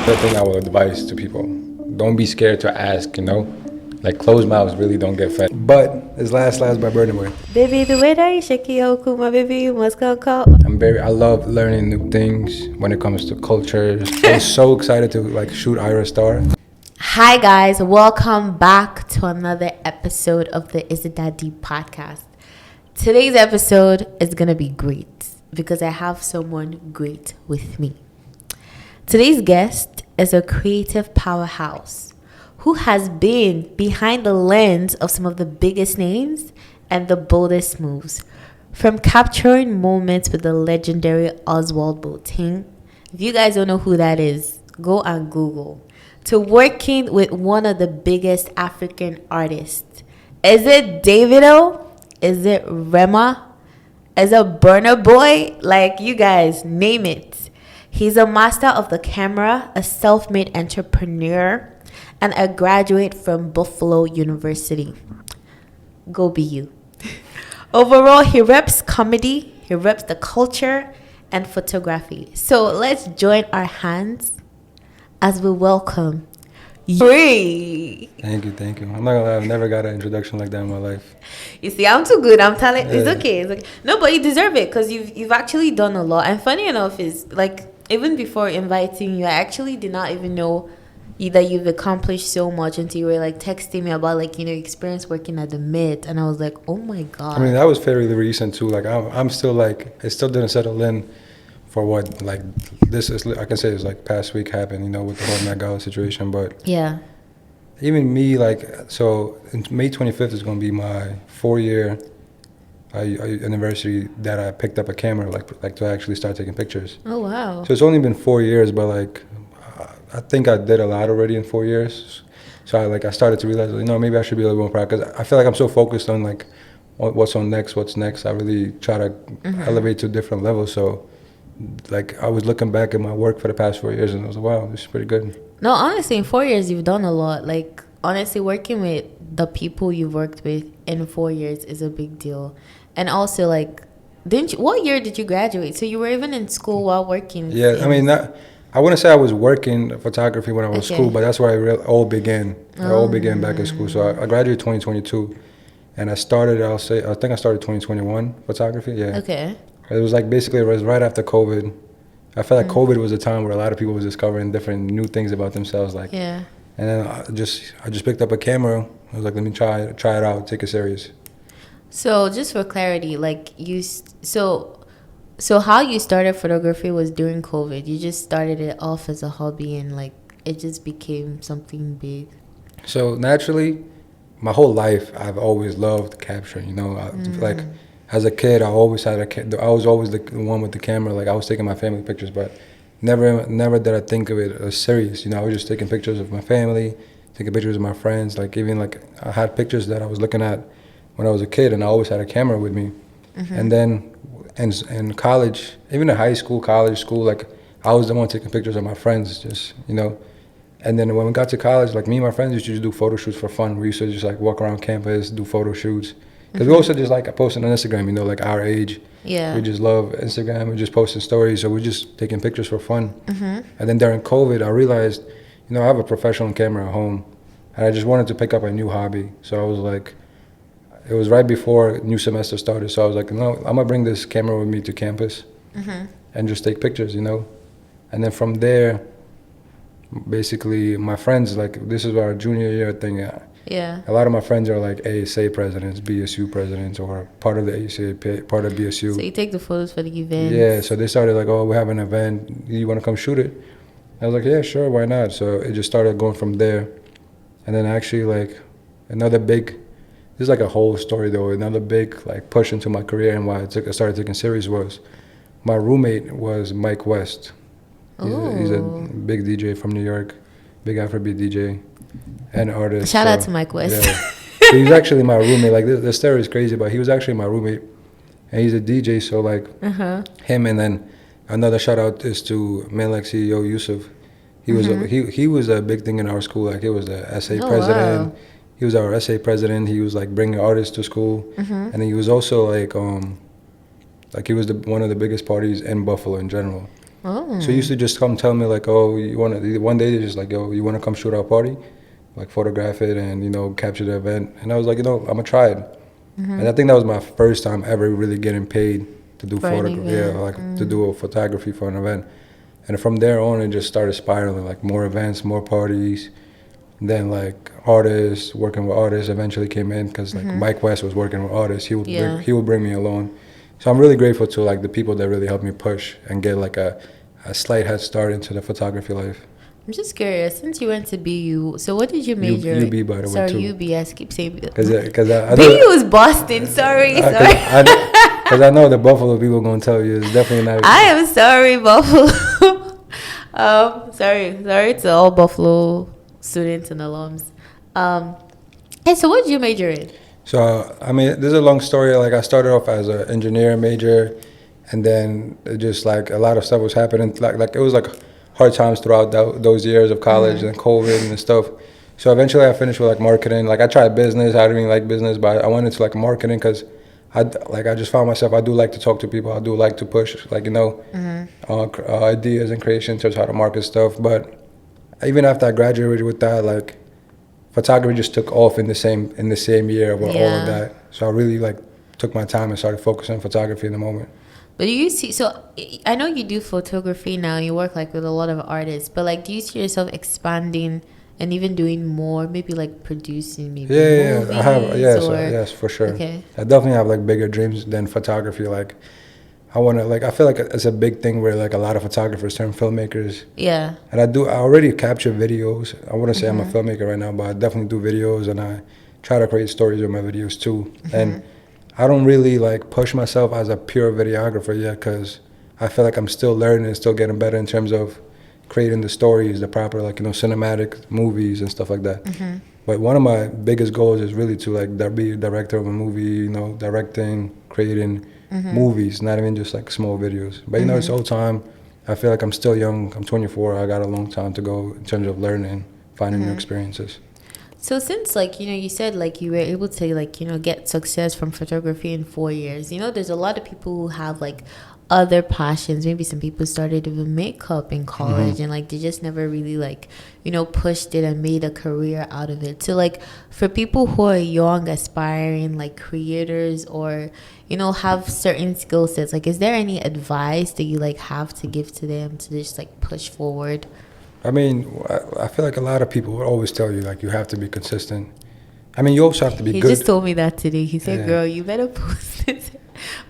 The thing I will advise to people, don't be scared to ask, Like closed mouths really don't get fed. But it's Last by Burna Boy. Baby, the way that you shake your kuma, baby, you must go call. I love learning new things when it comes to cultures. I was so excited to shoot Ira Star. Hi guys, welcome back to another episode of the Is It That Deep podcast. Today's episode is gonna be great because I have someone great with me. Today's guest is a creative powerhouse who has been behind the lens of some of the biggest names and the boldest moves. From capturing moments with the legendary Oswald Boateng, if you guys don't know who that is, go and Google, to working with one of the biggest African artists. Is it Davido? Is it Rema? Is it Burna Boy? Like, you guys, name it. He's a master of the camera, a self-made entrepreneur, and a graduate from Buffalo University. Go be you. Overall, he reps comedy, he reps the culture, and photography. So let's join our hands as we welcome Yuri. Thank you. I'm not gonna lie, I've never got an introduction like that in my life. You see, I'm too good. I'm telling It's okay. No, but you deserve it because you've actually done a lot. And funny enough is, like, even before inviting you, I actually did not even know that you've accomplished so much until you were like texting me about experience working at the Met, and I was like, oh my god. I mean, that was fairly recent too. Like I'm still it still didn't settle in for what this is. I can say it's past week happened, with the whole Met Gala situation. But yeah, even me, so May 25th is gonna be my 4-year anniversary that I picked up a camera, to actually start taking pictures. Oh wow. So it's only been 4 years, but I think I did a lot already in 4 years. So I started to realize, maybe I should be a little more proud, because I feel like I'm so focused on what's next. I really try to elevate to different levels. So I was looking back at my work for the past 4 years, and I was like, wow, this is pretty good. No, honestly, in 4 years you've done a lot. Honestly, working with the people you've worked with in 4 years is a big deal. And also, what year did you graduate? So you were even in school while working? Yeah, I mean, I wouldn't say I was working photography when I was in school, but that's where it all began. It all began back in school. So I graduated 2022, and I think I started 2021 photography. Yeah. Okay. It was basically it was right after COVID. I felt like COVID was a time where a lot of people was discovering different new things about themselves. Yeah. And then I just picked up a camera. I was like, let me try it out, take it serious. So just for clarity, so how you started photography was during COVID. You just started it off as a hobby, and it just became something big. So naturally, my whole life I've always loved capturing. As a kid, I was always the one with the camera. I was taking my family pictures, but never did I think of it as serious. I was just taking pictures of my family, taking pictures of my friends. I had pictures that I was looking at when I was a kid, and I always had a camera with me. And then in college, even in high school, college, school, I was the one taking pictures of my friends, And then when we got to college, me and my friends used to just do photo shoots for fun. We used to just walk around campus, do photo shoots. Because we also just posting on Instagram, our age. Yeah. We just love Instagram. We're just posting stories, so we're just taking pictures for fun. And then during COVID, I realized, I have a professional camera at home, and I just wanted to pick up a new hobby. So I was it was right before new semester started, so I was no, I'm gonna bring this camera with me to campus and just take pictures, And then from there, basically, my friends, this is our junior year thing. Yeah. A lot of my friends are ASA presidents, BSU presidents, or part of the ASA, part of BSU. So you take the photos for the event. Yeah, so they started oh, we have an event, you want to come shoot it? I was yeah, sure, why not? So it just started going from there. And then actually another big, this is a whole story though, another big push into my career and why I started taking serious was my roommate was Mike West. He's a big DJ from New York, big Afrobeat DJ and artist. Shout out to Mike West. Yeah. So he's actually my roommate. The story is crazy, but he was actually my roommate, and he's a DJ. So him, and then another shout out is to man CEO Yusuf. He was he was a big thing in our school. He was the SA president. Wow. He was our SA president. He was bringing artists to school, and then he was also he was one of the biggest parties in Buffalo in general. Oh. So he used to just come tell me like, oh, you want to, one day they're just like, yo, you want to come shoot our party? Like photograph it and, you know, capture the event. And I was like, you know, I'm going to try it. And I think that was my first time ever really getting paid to do For an photography. Yeah, event. like to do a photography for an event. And from there on, it just started spiraling, like more events, more parties. Then like artists, working with artists eventually came in because like Mike West was working with artists. Yeah. He would bring me along. So I'm really grateful to like the people that really helped me push and get like a slight head start into the photography life. I'm just curious. Since you went to BU, so what did you major? UB by the way Sorry, too. UBS. Keep saying Because I know BU is Boston. Sorry. because I know the Buffalo people gonna tell you it's definitely not. I am sorry, Buffalo. Sorry to all Buffalo students and alums. Hey, so what did you major in? So I mean, this is a long story. Like I started off as an engineer major, and then it just like a lot of stuff was happening. Like it was like hard times throughout those years of college and COVID and stuff. So eventually I finished with like marketing. Like I tried business. I didn't really like business, but I went into like marketing because I just found myself. I do like to talk to people. I do like to push like, you know, ideas and creation in terms of how to market stuff. But even after I graduated with that, like photography just took off in the same year with all of that. So I really like took my time and started focusing on photography in the moment. But do you see, so I know you do photography now, you work like with a lot of artists, but like do you see yourself expanding and even doing more, maybe like producing maybe movies? I have, yes, for sure. Okay. I definitely have like bigger dreams than photography. Like I want to, like, I feel like it's a big thing where like a lot of photographers turn I already capture videos. I wouldn't say I'm a filmmaker right now, but I definitely do videos and I try to create stories with my videos too. And I don't really like push myself as a pure videographer yet because I feel like I'm still learning and still getting better in terms of creating the stories, the proper like, you know, cinematic movies and stuff like that. But one of my biggest goals is really to like be a director of a movie, you know, directing, creating movies, not even just like small videos. But you know, it's all time. I feel like I'm still young. I'm 24. I got a long time to go in terms of learning, finding new experiences. So since like, you know, you said like you were able to like, you know, get success from photography in 4 years, you know, there's a lot of people who have like other passions. Maybe some people started with makeup in college and like they just never really like, you know, pushed it and made a career out of it. So like for people who are young, aspiring like creators or, you know, have certain skill sets, like is there any advice that you like have to give to them to just like push forward? I mean, I feel like a lot of people would always tell you like you have to be consistent. I mean, you also have to be good. He just told me that today. He said, girl, you better post it.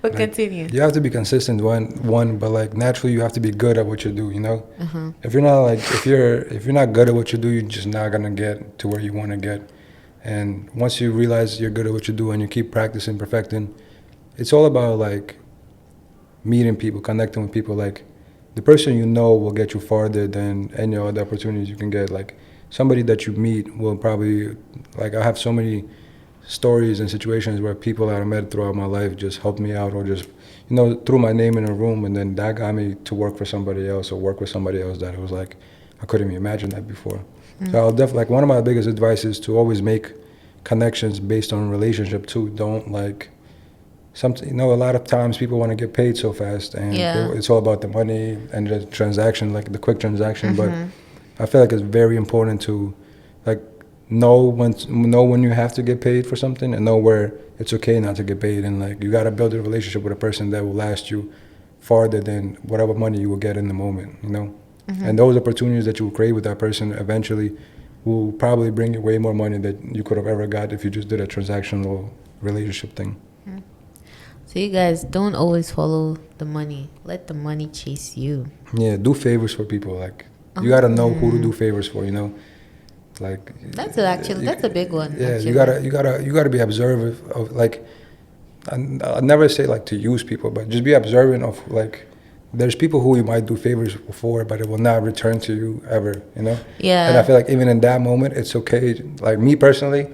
But like, continue. You have to be consistent, one, but like naturally you have to be good at what you do, you know? If you're not like, if you're not good at what you do, you're just not gonna get to where you wanna get. And once you realize you're good at what you do and you keep practicing, perfecting, it's all about like meeting people, connecting with people. Like the person you know will get you farther than any other opportunities you can get. Like somebody that you meet will probably, like I have so many stories and situations where people that I met throughout my life just helped me out or just, you know, threw my name in a room and then that got me to work for somebody else or work with somebody else that it was like, I couldn't even imagine that before. So I'll definitely, like one of my biggest advice is to always make connections based on relationship too. Don't like, something, you know, a lot of times people want to get paid so fast and it's all about the money and the transaction, like the quick transaction. But I feel like it's very important to like know when you have to get paid for something and know where it's okay not to get paid. And like you got to build a relationship with a person that will last you farther than whatever money you will get in the moment, you know. And those opportunities that you will create with that person eventually will probably bring you way more money than you could have ever got if you just did a transactional relationship thing. So you guys don't always follow the money. Let the money chase you. Yeah, do favors for people. Like you gotta know who to do favors for. You know, like that's a big one. Yeah, actually. you gotta be observant of like. I never say like to use people, but just be observant of like. There's people who you might do favors for, but it will not return to you ever. You know. Yeah. And I feel like even in that moment, it's okay. Like me personally,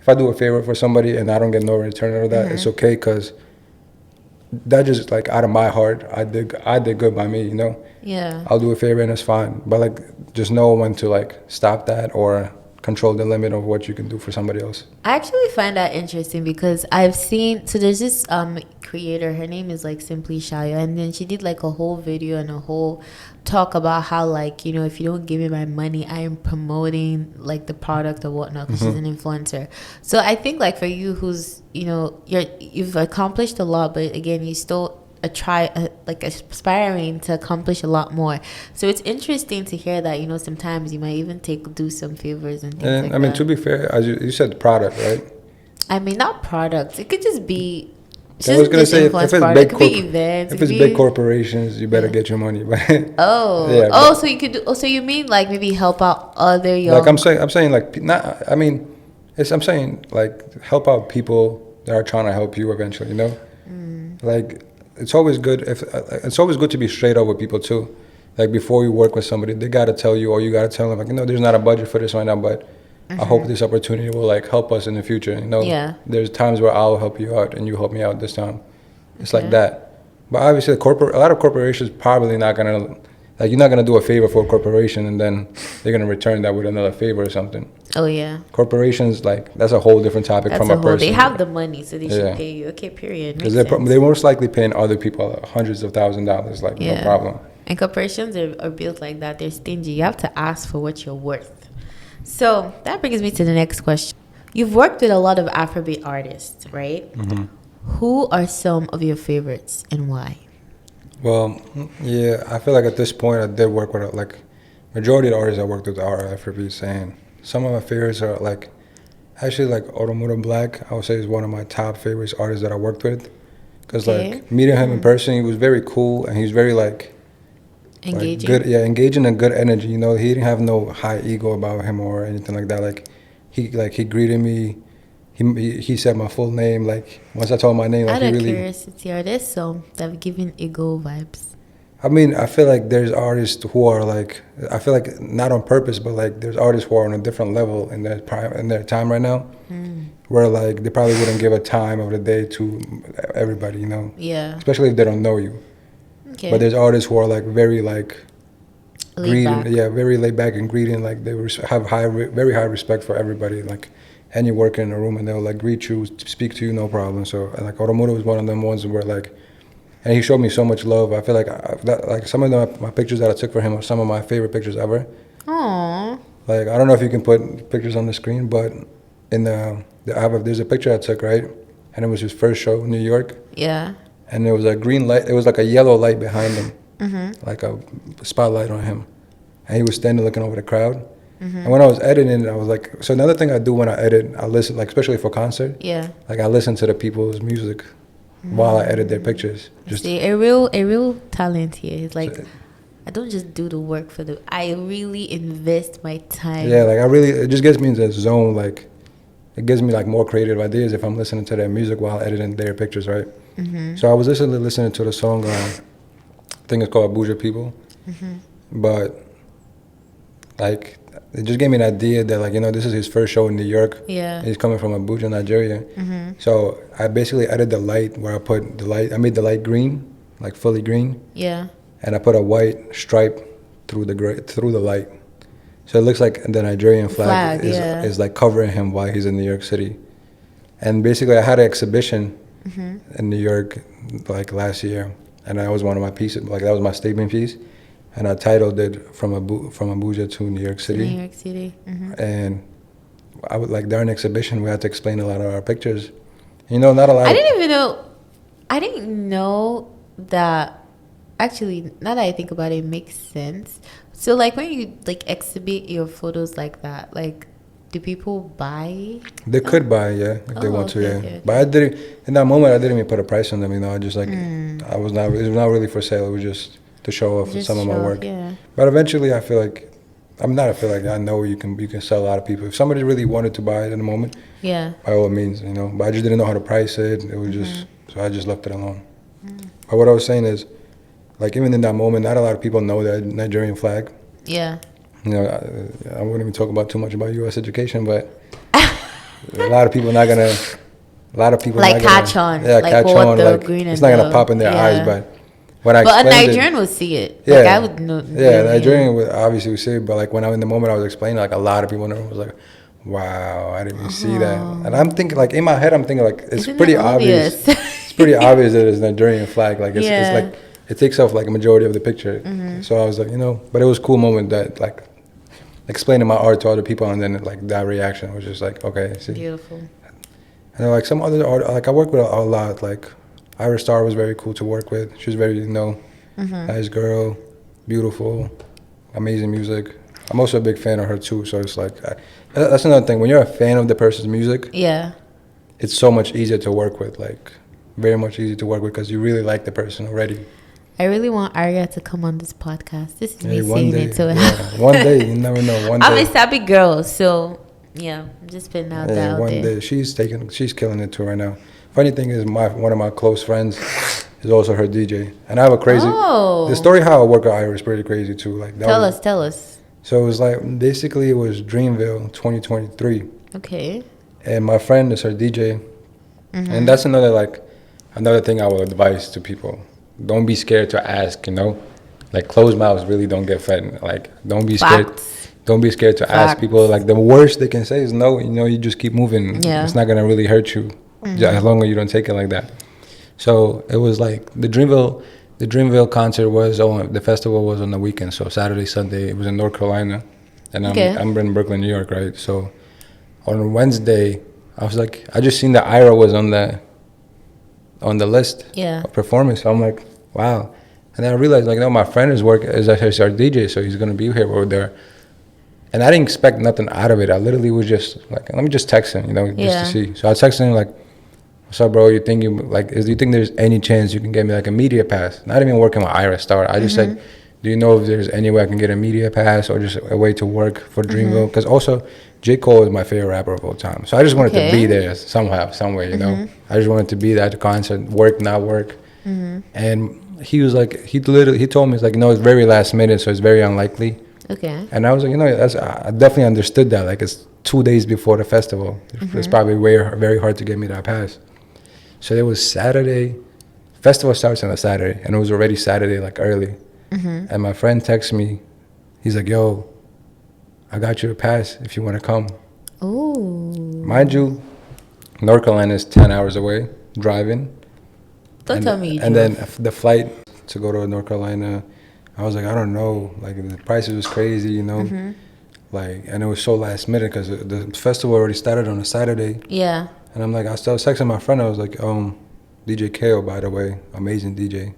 if I do a favor for somebody and I don't get no return out of that, it's okay because. That just like out of my heart, I did good by me, you know. Yeah. I'll do a favor and it's fine, but like just know when to like stop that or control the limit of what you can do for somebody else. I actually find that interesting because I've seen, so there's this creator, her name is like Simply Shaya, and then she did like a whole video and a whole talk about how, like, you know, if you don't give me my money, I am promoting like the product or whatnot, because she's an influencer. So I think like for you, who's, you know, you've accomplished a lot, but again, you still aspiring to accomplish a lot more. So it's interesting to hear that, you know, sometimes you might even do some favors and things like that. I mean, to be fair, as you said, product, right? I mean, not products. It could just be. I was gonna say, if it's big, events, if it's big corporations, you better get your money. So you could do. So you mean like maybe help out other young? Like I'm saying like not. I mean, I'm saying like help out people that are trying to help you eventually. You know, like. It's always good to be straight up with people too. Like before you work with somebody, they gotta tell you, or you gotta tell them, like, you know, there's not a budget for this right now, but I hope this opportunity will like help us in the future. You know, there's times where I'll help you out and you help me out this time. It's like that. But obviously, a lot of corporations probably not gonna, like, you're not gonna do a favor for a corporation and then they're gonna return that with another favor or something. Oh yeah. Corporations, like, that's a whole different topic from a person. They have the money, so they should pay you. Okay, period. Because they're most likely paying other people hundreds of $1,000s, like, no problem. And corporations are built like that. They're stingy. You have to ask for what you're worth. So that brings me to the next question. You've worked with a lot of Afrobeat artists, right? Mm-hmm. Who are some of your favorites and why? Well, yeah, I feel like at this point I did work with, like, majority of the artists I worked with are Afrobeats, and some of my favorites are, like, actually, like, Oromuto Black, I would say, is one of my top favorites artists that I worked with. Because, like, meeting him in person, he was very cool, and he's very, like... Engaging. Like, good, engaging and good energy, you know? He didn't have no high ego about him or anything like that. Like, he greeted me. He said my full name. Like, once I told him my name, like, out of curiosity, are there some that have given ego vibes? I mean, I feel like there's artists who are like, I feel like not on purpose, but like there's artists who are on a different level in their time right now, where like they probably wouldn't give a time of the day to everybody, you know? Yeah. Especially if they don't know you. Okay. But there's artists who are like very like greeting, very laid back and greeting. Like they have very high respect for everybody. Like, and you work in a room and they'll like greet you, speak to you, no problem. So like Oromuto was one of them ones where like. And he showed me so much love. I feel like like some of my pictures that I took for him are some of my favorite pictures ever. Aww. Like, I don't know if you can put pictures on the screen, but in there's a picture I took, right? And it was his first show in New York. Yeah. And there was a green light. It was like a yellow light behind him, like a spotlight on him. And he was standing looking over the crowd. And when I was editing it, I was like, so another thing I do when I edit, I listen, like especially for concert. Yeah. Like I listen to the people's music while I edit their pictures. Just see, a real talent here. It's like, I don't just do the work I really invest my time. Yeah, like it just gets me in the zone. Like, it gives me like more creative ideas if I'm listening to their music while editing their pictures, right? So I was listening to the song, I think it's called Abuja People. But like, it just gave me an idea that, like, you know, this is his first show in New York. Yeah. He's coming from Abuja, Nigeria. So I basically added the light where I made the light green, like fully green. Yeah. And I put a white stripe through the light. So it looks like the Nigerian flag is like covering him while he's in New York City. And basically I had an exhibition in New York like last year. And that was one of my pieces, like that was my statement piece. And I titled it From Abuja to New York City. New York City. And I would, like, during the exhibition, we had to explain a lot of our pictures. You know, not a lot. I didn't know that. Actually, now that I think about it, it makes sense. So, like, when you like exhibit your photos like that, like, do people buy? They could buy, yeah, if they want to, yeah. Okay. But I didn't. In that moment, I didn't even put a price on them. You know, I just like it was not really for sale. It was just to show off some of my work. Yeah. But eventually I know you can sell a lot of people. If somebody really wanted to buy it in the moment, by all means, you know. But I just didn't know how to price it. It was just, so I just left it alone. But what I was saying is, like, even in that moment, not a lot of people know the Nigerian flag. Yeah. You know, I wouldn't even talk about too much about U.S. education, but a lot of people like catch on. Yeah, like catch on. Like, it's not gonna pop in their eyes, but when I But a explained Nigerian would see it. Yeah. Like, I would know. Yeah, Nigerian would obviously would see it, but like when I in the moment I was explaining, like a lot of people in the room was like, "Wow, I didn't even see that." And I'm thinking, like in my head, I'm thinking like it's Isn't pretty that obvious. obvious? It's pretty obvious that it's a Nigerian flag. Like it's Yeah. like it takes off like a majority of the picture. So I was like, but it was a cool moment that like explaining my art to other people, and then like that reaction was just like, okay, see. Beautiful. And then, like some other art, like I work with a lot. Like Ira Star was very cool to work with. She was very nice girl, beautiful, amazing music. I'm also a big fan of her too. So it's like that's another thing. When you're a fan of the person's music, Yeah. it's so much easier to work with. Like very much easier to work with because you really like the person already. I really want Arya to come on this podcast. This is me one saying day, it to her. yeah, one day, you never know. One I'm day, a sappy girl, so yeah, I'm just putting out that out one there. day, she's killing it too right now. Funny thing is, one of my close friends is also her DJ, and I have a crazy. Oh. The story how I work with Ira is pretty crazy too. Like that Tell us. So it was like basically it was Dreamville 2023. Okay. And my friend is her DJ. And that's another thing I would advise to people. Don't be scared to ask, Like closed mouths really don't get fed. Like don't be scared. Facts. Don't be scared to ask people. Like the worst they can say is no, you just keep moving. Yeah. It's not gonna really hurt you as long as you don't take it like that. So it was like the Dreamville concert the festival was on the weekend, so Saturday, Sunday. It was in North Carolina, and I'm in Brooklyn, New York, right? So on Wednesday, I was like, I just seen that Ira was on the list of performance. So I'm like, wow. And then I realized, like, no, my friend is our DJ, so he's gonna be here over there. And I didn't expect nothing out of it. I literally was just like, let me just text him, just to see. So I texted him like, what's up, bro? Do you think there's any chance you can get me like a media pass? Not even working with Ira Star. I just said, do you know if there's any way I can get a media pass or just a way to work for Dreamville? Because also, J. Cole is my favorite rapper of all time. So I just wanted to be there somehow, some way, I just wanted to be there at the concert, work, not work. And he was like, he told me, it's like, it's very last minute, so it's very unlikely. Okay. And I was like, I definitely understood that. Like, it's 2 days before the festival. It's probably very hard to get me that pass. So it was Saturday. Festival starts on a Saturday, and it was already Saturday, like early. And my friend texts me. He's like, yo, I got you a pass if you want to come. Ooh. Mind you, North Carolina is 10 hours away, driving. Don't tell me you And drove. then the flight to go to North Carolina, I was like, I don't know. Like, the prices was crazy, Like, and it was so last minute because the festival already started on a Saturday. Yeah. And I'm like, I was texting my friend. I was like, DJ KO, by the way, amazing DJ.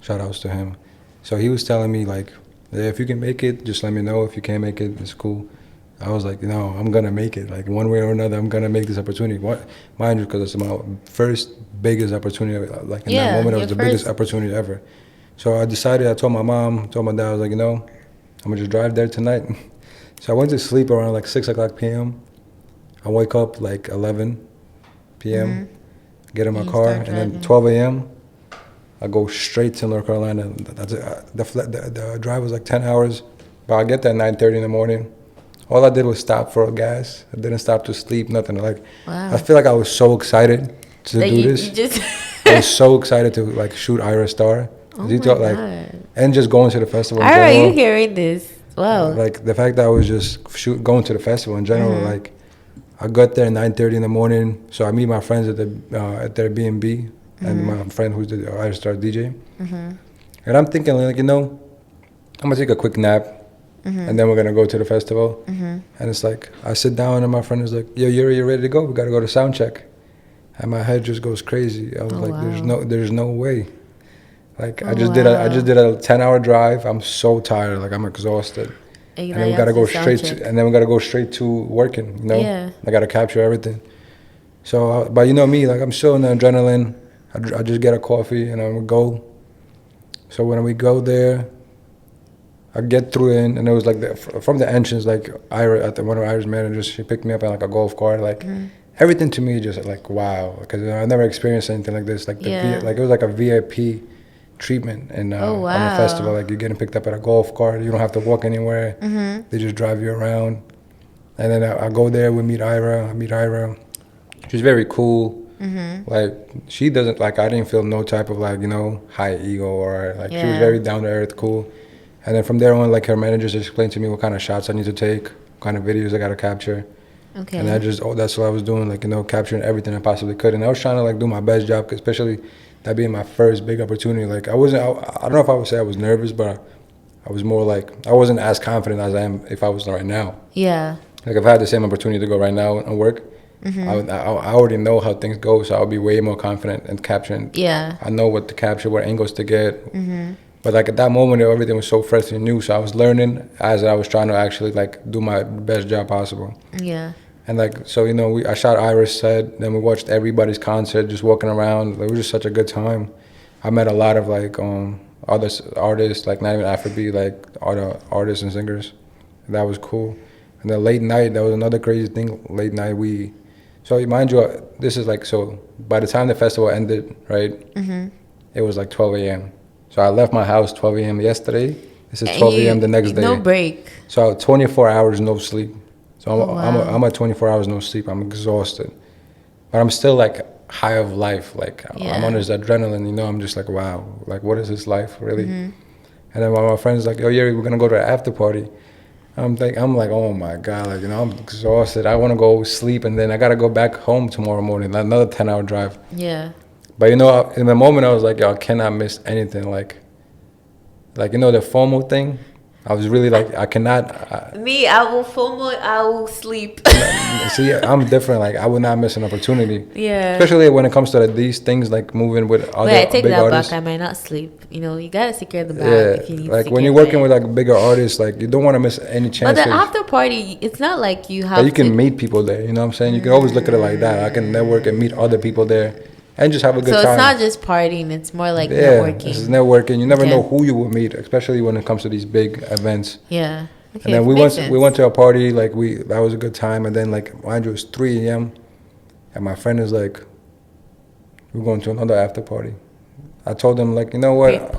Shout outs to him. So he was telling me, like, yeah, if you can make it, just let me know. If you can't make it, it's cool. I was like, no, I'm going to make it. Like, one way or another, I'm going to make this opportunity. Mind you, because it's my first biggest opportunity. Like, in that moment, it was the biggest opportunity ever. So I decided, I told my mom, told my dad, I was like, I'm going to just drive there tonight. So I went to sleep around like 6 o'clock p.m. I wake up like 11 p.m., get in my car, and then 12 a.m., I go straight to North Carolina. The drive was like 10 hours, but I get there at 9:30 in the morning. All I did was stop for gas. I didn't stop to sleep, nothing. Like, wow. I feel like I was so excited to do this. I was so excited to like shoot Ira Star. Oh my God. And just going to the festival in Ira, general. are you hearing this? Wow. Like the fact that I was just going to the festival in general, like I got there at 9:30 in the morning. So I meet my friends at their B&B and my friend who's the Ira Star DJ. And I'm thinking like, I'm gonna take a quick nap and then we're gonna go to the festival. And it's like I sit down and my friend is like, yo, you're ready to go? We gotta go to sound check. And my head just goes crazy. I was like, wow. there's no way. Like I just did a 10-hour drive. I'm so tired. Like I'm exhausted. And then we gotta go straight to working. Yeah. I gotta capture everything. So, but me, like I'm still in the adrenaline. I just get a coffee and I'm gonna go. So when we go there, I get through in, and it was like from the entrance, like one of Ira's managers, she picked me up in like a golf cart, like. Everything to me just like wow, because I never experienced anything like this. Like it was like a VIP treatment on the festival. Like you're getting picked up at a golf cart. You don't have to walk anywhere. They just drive you around. And then I go there. We meet Ira. I meet Ira. She's very cool. Like, she doesn't, like, I didn't feel no type of, like, you know, high ego or, like, she was very down to earth, cool. And then from there on, like, her managers explained to me what kind of shots I need to take, what kind of videos I got to capture. Okay. And that's what I was doing, like, you know, capturing everything I possibly could. And I was trying to, like, do my best job, especially that being my first big opportunity. Like, I don't know if I would say I was nervous, but I was more like, I wasn't as confident as I am if I was right now. Yeah. Like, if I had the same opportunity to go right now and work, I already know how things go, so I'll be way more confident in capturing. Yeah. I know what to capture, what angles to get. But, like, at that moment, everything was so fresh and new, so I was learning as I was trying to actually, like, do my best job possible. Yeah. And, like, so, you know, I shot Iris set, then we watched everybody's concert, just walking around. It was just such a good time. I met a lot of, like, other artists, like, not even Afrobeat, like, other artists and singers. That was cool. And then late night, that was another crazy thing. Late night, so mind you, this is, like, so by the time the festival ended, right, it was, like, 12 a.m. So I left my house 12 a.m. yesterday. This is 12 a.m. the next day. No break. So 24 hours, no sleep. So I'm at 24 hours, no sleep. I'm exhausted. But I'm still, like, high of life. Like, I'm on this adrenaline, you know. I'm just like, wow, like, what is this life, really? And then my friend's like, oh, yeah, we're going to go to an after party. I'm like, oh, my God, like, you know, I'm exhausted. I want to go sleep, and then I got to go back home tomorrow morning, another 10-hour drive. Yeah. But, you know, in the moment, I was like, yo, I cannot miss anything. Like, you know, the FOMO thing? I was really like, I cannot. I will FOMO, I will sleep. See, I'm different. Like, I would not miss an opportunity. Yeah. Especially when it comes to these things, like moving with other big artists. Wait, I take that back. I might not sleep. You know, you got to secure the bag if you need like, to when you're working with, like, bigger artists, like, you don't want to miss any chance. But the after party, it's not like you have you can meet people there. You know what I'm saying? You can always look at it like that. I can network and meet other people there. And just have a good time. So it's not just partying, it's more like networking. It's networking. You never know who you will meet, especially when it comes to these big events. Yeah. Okay, and then we went to a party, like, that was a good time. And then, like, mind you, it was 3 a.m. And my friend is like, we're going to another after party. I told him, like, you know what?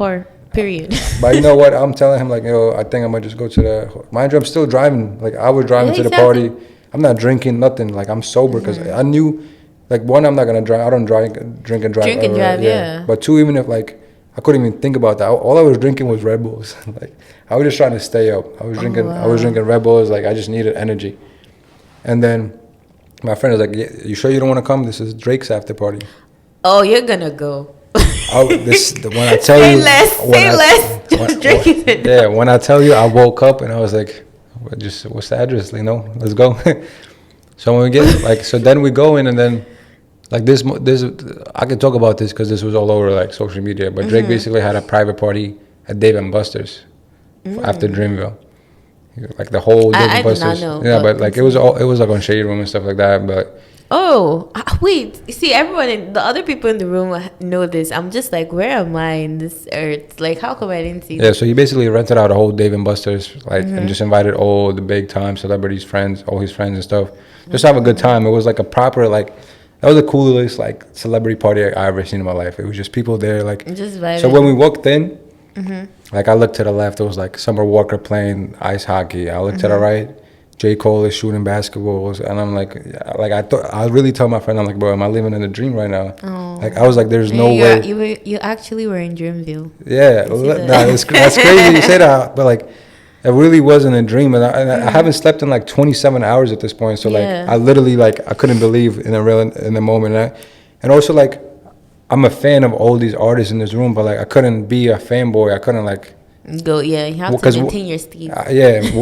Period. But you know what? I'm telling him, like, yo, I think I might just go to the, mind you, I'm still driving. Like, I was driving to the party. I'm not drinking nothing. Like, I'm sober because I knew. Like, one, I'm not going to drive. I don't drink and drive. Drink and drive, yeah. But two, even if, like, I couldn't even think about that. All I was drinking was Red Bulls. Like, I was just trying to stay up. I was drinking Red Bulls. Like, I just needed energy. And then my friend was like, yeah, you sure you don't want to come? This is Drake's after party. Oh, you're going to go. When I tell you. Say less. When I tell you, I woke up and I was like, what's the address? You know, let's go. So when we get, like, so then we go in and then, like, this I can talk about this because this was all over, like, social media. But Drake basically had a private party at Dave & Buster's after Dreamville, like the whole Dave & Buster's. I did not know. Yeah, but like it was like on Shade Room and stuff like that. But wait, you see, the other people in the room know this. I'm just like, where am I in this earth? Like, how come I didn't see? Yeah, so he basically rented out a whole Dave & Buster's, like, and just invited all the big time celebrities, friends, all his friends and stuff. Just have a good time. It was like a proper, like, that was the coolest, like, celebrity party I ever seen in my life. It was just people there, like, just vibing. So when we walked in, like, I looked to the left, it was like Summer Walker playing ice hockey. I looked to the right, J. Cole is shooting basketballs, and I'm like I really told my friend, I'm like, bro, am I living in a dream right now? Oh. Like, I was like, there's no way. You actually were in Dreamville. Yeah, that's crazy you say that, but like, it really wasn't a dream, and I haven't slept in like 27 hours at this point. So like, I literally, like, I couldn't believe in the moment. And also, like, I'm a fan of all these artists in this room, but like, I couldn't be a fanboy. I couldn't, like, go. Yeah, you have to maintain your steez.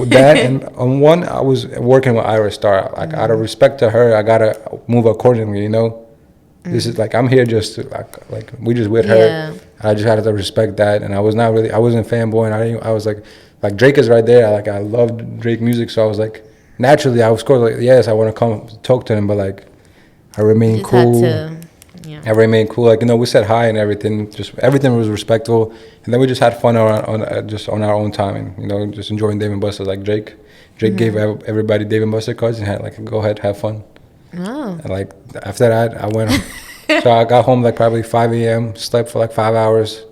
That and on one, I was working with Iris Star. Like, out of respect to her, I gotta move accordingly. You know, this is like, I'm here just to like we just with her. I just had to respect that, and I wasn't fanboying. I was like Drake is right there. I loved Drake music, so I was like, naturally, I was like, yes, I want to come talk to him, but like, I remained cool. I remained cool. Like, you know, we said hi and everything. Just everything was respectful, and then we just had fun on our own time, and, you know, just enjoying Dave & Buster's. Like, Drake gave everybody Dave & Buster cards and had like, go ahead, have fun. Oh. And like, after that, I went. So I got home like probably 5 a.m. Slept for like 5 hours.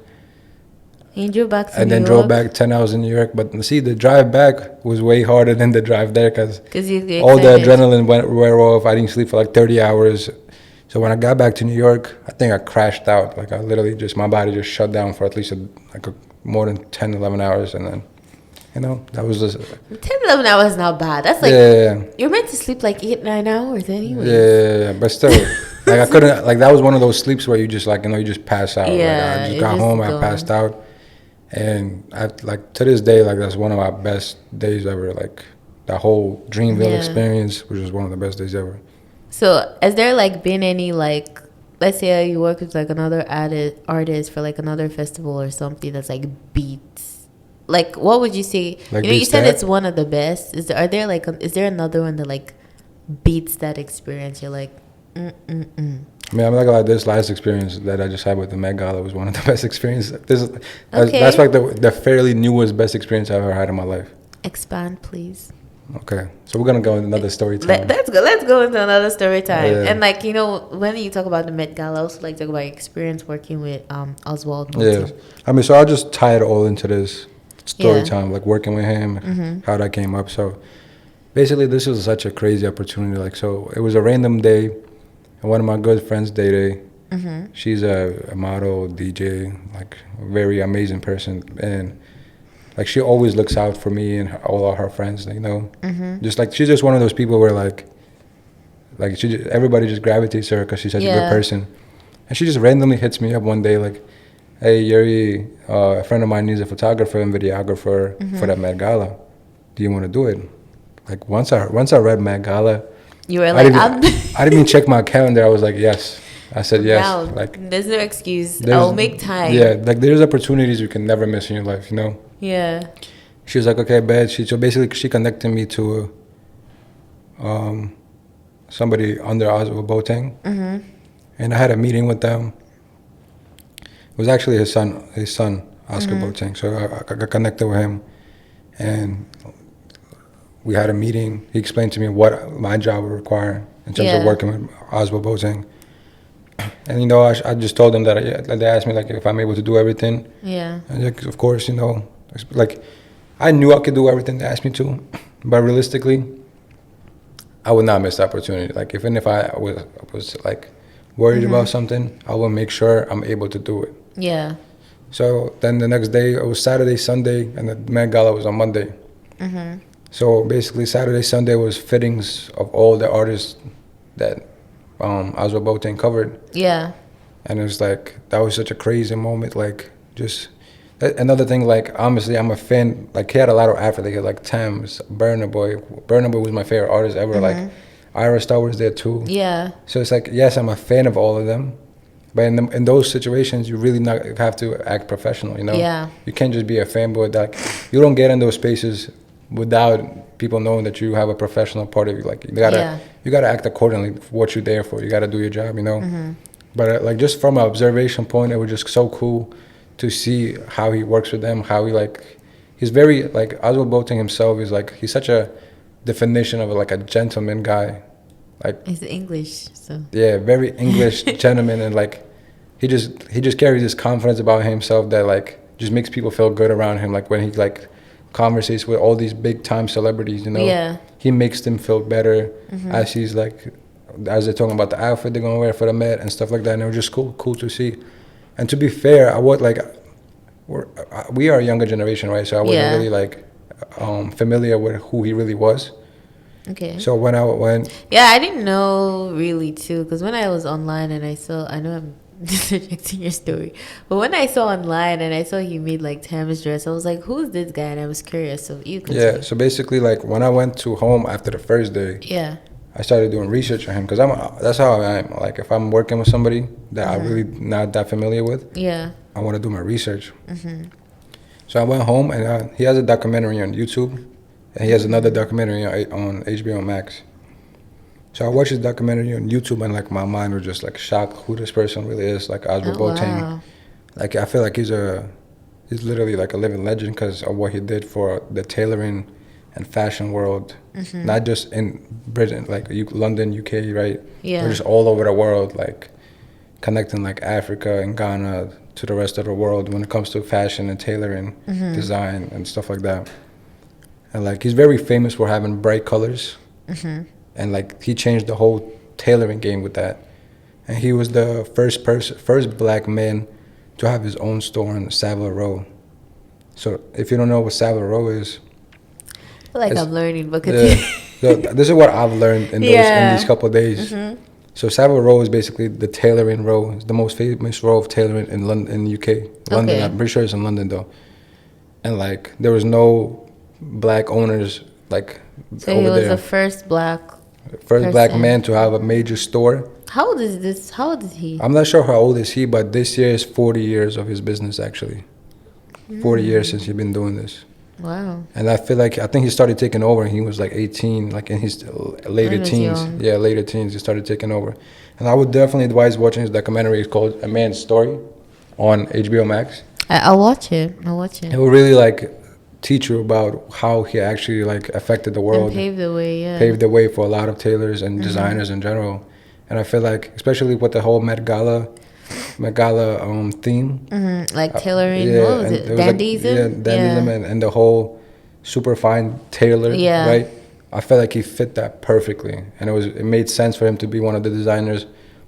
And drove back to New York? And then drove back 10 hours in New York. But see, the drive back was way harder than the drive there because all the adrenaline wore off. I didn't sleep for like 30 hours. So when I got back to New York, I think I crashed out. Like I literally just, my body just shut down for at least more than 10, 11 hours. And then, that was just. 10, 11 hours is not bad. That's like, yeah. You're meant to sleep like 8, 9 hours anyway. Yeah. But still, like I couldn't, like that was one of those sleeps where you just like, you just pass out. Yeah. Like I just got home, I passed out. And I like to this day, like that's one of my best days ever. Like that whole Dreamville experience, which was one of the best days ever. So, has there like been any like, let's say you work with like another artist for like another festival or something that's like beats? Like, what would you say? Like you said it's one of the best. Is there another one that like beats that experience? You're like, I mean, I'm not gonna lie, this last experience that I just had with the Met Gala was one of the best experiences. That's like the fairly newest best experience I've ever had in my life. Expand, please. Okay, so we're gonna go into another story time. Let's go into another story time. Yeah. And like when you talk about the Met Gala, I also like talk about your experience working with Oswald. Yeah, I mean, so I'll just tie it all into this story time, like working with him, how that came up. So basically, this was such a crazy opportunity. Like, so it was a random day, and one of my good friends, Day, she's a model, DJ, like a very amazing person, and like she always looks out for me and all of her friends, just like she's just one of those people where like everybody just gravitates to her because she's such a good person. And she just randomly hits me up one day like, hey Yuri, a friend of mine needs a photographer and videographer for that Met Gala. Do you want to do it? Like once I read Met Gala, you were like, I didn't even check my calendar. I was like, yes. I said yes. Wow. Like there's no excuse. I'll make time. Yeah, like there's opportunities you can never miss in your life, Yeah. She was like, okay, bet. So basically, she connected me to somebody under Oswald Boateng, and I had a meeting with them. It was actually his son, Oscar Boateng. So I got connected with him, and we had a meeting. He explained to me what my job would require in terms of working with Oswald Boateng. And I just told them that they asked me like if I'm able to do everything. Yeah. And like, of course, like I knew I could do everything they asked me to, but realistically, I would not miss the opportunity. Like even if I was like worried about something, I will make sure I'm able to do it. Yeah. So then the next day, it was Saturday, Sunday, and the Met Gala was on Monday. So basically, Saturday, Sunday was fittings of all the artists that Oswald Boateng covered. Yeah. And it was like, that was such a crazy moment. Like, just another thing, like, honestly, I'm a fan. Like, he had a lot of Africa, like Thames, Burna Boy. Burna Boy was my favorite artist ever. Like, Ira Star was there too. Yeah. So it's like, yes, I'm a fan of all of them. But in those situations, you really not have to act professional, Yeah. You can't just be a fanboy. Like, you don't get in those spaces without people knowing that you have a professional part of you. Like, you gotta act accordingly for what you're there for. You gotta do your job, But like, just from an observation point, it was just so cool to see how he works with them, how he's very, like, Oswald Boateng himself is like, he's such a definition of like a gentleman guy. Like, he's English, so. Yeah, very English gentleman, and like, he just carries this confidence about himself that like, just makes people feel good around him. Like when he like, conversates with all these big time celebrities, Yeah. He makes them feel better as he's like, as they're talking about the outfit they're gonna wear for the Met and stuff like that. And it was just cool to see. And to be fair, we are a younger generation, right? So I wasn't really like familiar with who he really was. Okay. So when I went, I didn't know really too, because when I was online and I know I'm interjecting your story, but when I saw online and I saw he made like Thames dress, I was like, who's this guy? And I was curious. So you could say. So basically, like when I went to home after the first day, I started doing research on him because that's how I am. Like if I'm working with somebody that I'm really not that familiar with, I want to do my research. So I went home and he has a documentary on YouTube, and he has another documentary on HBO Max. So I watched his documentary on YouTube, and like my mind was just like shocked who this person really is, like Oswald Boateng. Wow. Like I feel like he's literally like a living legend because of what he did for the tailoring and fashion world, not just in Britain, like London, UK, right? Yeah. But just all over the world, like connecting like Africa and Ghana to the rest of the world when it comes to fashion and tailoring, design and stuff like that. And like he's very famous for having bright colors. And like he changed the whole tailoring game with that. and he was the first black man to have his own store on Savile Row. So if you don't know what Savile Row is, I feel like I'm learning, but this is what I've learned in these couple of days. Mm-hmm. So Savile Row is basically the tailoring row. It's the most famous row of tailoring in London, in the UK. London, okay. I'm pretty sure it's in London though. And like there was no black owners like so over there. So he was the first black man to have a major store. How old is this? How old is he? I'm not sure how old is he, but this year is 40 years of his business actually. 40 years since he's been doing this. Wow. And I think he started taking over and he was like 18, like in his later teens. Young. Yeah, later teens he started taking over. And I would definitely advise watching his documentary. It's called A Man's Story on HBO Max. I'll watch it. It will really like teach you about how he actually like affected the world. And paved the way, yeah. Paved the way for a lot of tailors and designers in general. And I feel like, especially with the whole Met Gala theme. Like tailoring, what was it? Dandyism? Dandyism and the whole super fine tailor, right? I felt like he fit that perfectly. And it made sense for him to be one of the designers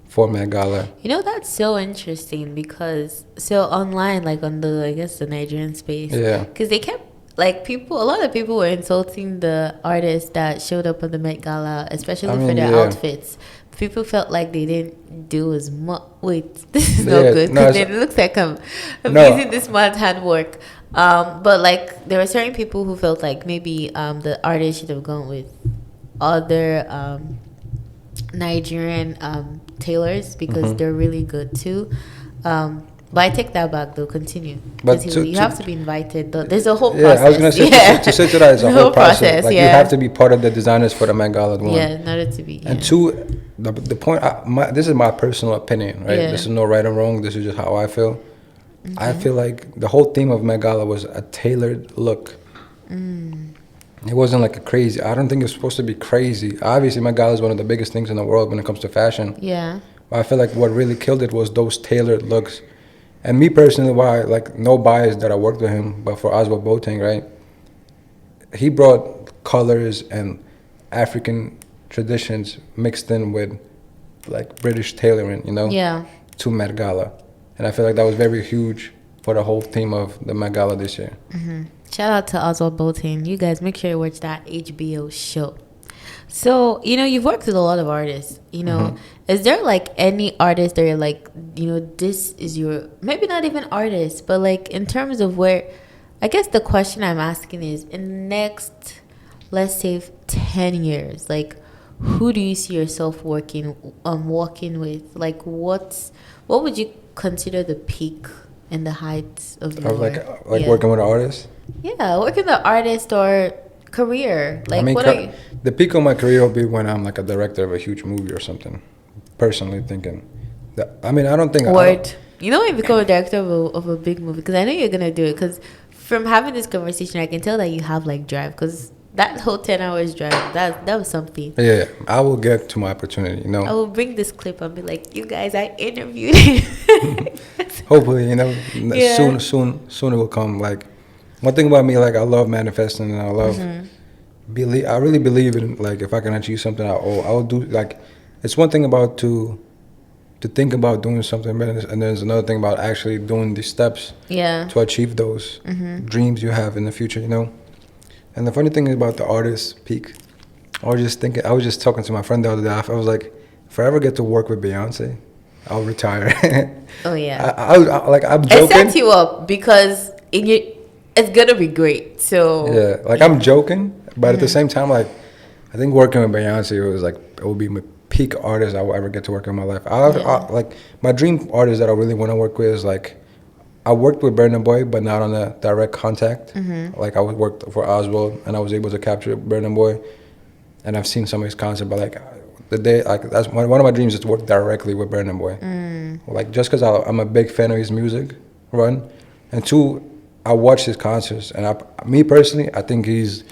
for Met Gala. You know, that's so interesting because, so online, like on the Nigerian space. Yeah. Because they kept, like a lot of people were insulting the artists that showed up on the Met Gala, especially for their outfits. People felt like they didn't do as much. Wait, this is not good because it looks like I'm using this man's handwork. But like there were certain people who felt like maybe the artist should have gone with other Nigerian tailors because they're really good too. But I take that back though. Continue. But you have to be invited. There's a whole process. Yeah, I was gonna say to say to that is a whole process. Like you have to be part of the designers for the Met Gala. One. Yeah, in order to be. And two, the point. This is my personal opinion, right? Yeah. This is no right or wrong. This is just how I feel. Mm-hmm. I feel like the whole theme of Met Gala was a tailored look. It wasn't like a crazy. I don't think it's supposed to be crazy. Obviously, Met Gala is one of the biggest things in the world when it comes to fashion. Yeah. But I feel like what really killed it was those tailored looks. And me personally, why like no bias that I worked with him, but for Oswald Boateng, right? He brought colors and African traditions mixed in with like British tailoring, to Met Gala. And I feel like that was very huge for the whole theme of the Met Gala this year. Mm-hmm. Shout out to Oswald Boateng. You guys make sure you watch that HBO show. So, you've worked with a lot of artists, Is there like any artist that you're like, this is your, maybe not even artist, but like in terms of where, I guess the question I'm asking is in the next, let's say 10 years, like who do you see yourself walking with? Like what would you consider the peak and the heights of your working with an artist? Yeah, working with an artist or career. Like the peak of my career will be when I'm like a director of a huge movie or something. Personally thinking I don't think you don't even become a director of a big movie because I know you're gonna do it because from having this conversation I can tell that you have like drive because that whole 10 hours drive that was something. Yeah, I will get to my opportunity. I will bring this clip and be like, you guys, I interviewed him. Hopefully, soon it will come. Like one thing about me, like I love manifesting and I love I really believe in like if I can achieve something I'll do. Like it's one thing about to think about doing something and there's another thing about actually doing these steps to achieve those dreams you have in the future, And the funny thing about the artist peak, I was just talking to my friend the other day. I was like, if I ever get to work with Beyonce, I'll retire. Oh yeah. I'm joking. It sets you up because it's gonna be great. So I'm joking, but at the same time, like I think working with Beyonce it would be my peak artist I will ever get to work in my life. Like my dream artist that I really want to work with is like I worked with Burna Boy, but not on a direct contact. Like I worked for Oswald, and I was able to capture Burna Boy, and I've seen some of his concerts. But like that's one of my dreams is to work directly with Burna Boy. Like just because I'm a big fan of his music, one, and two, I watch his concerts, and me personally, I think he's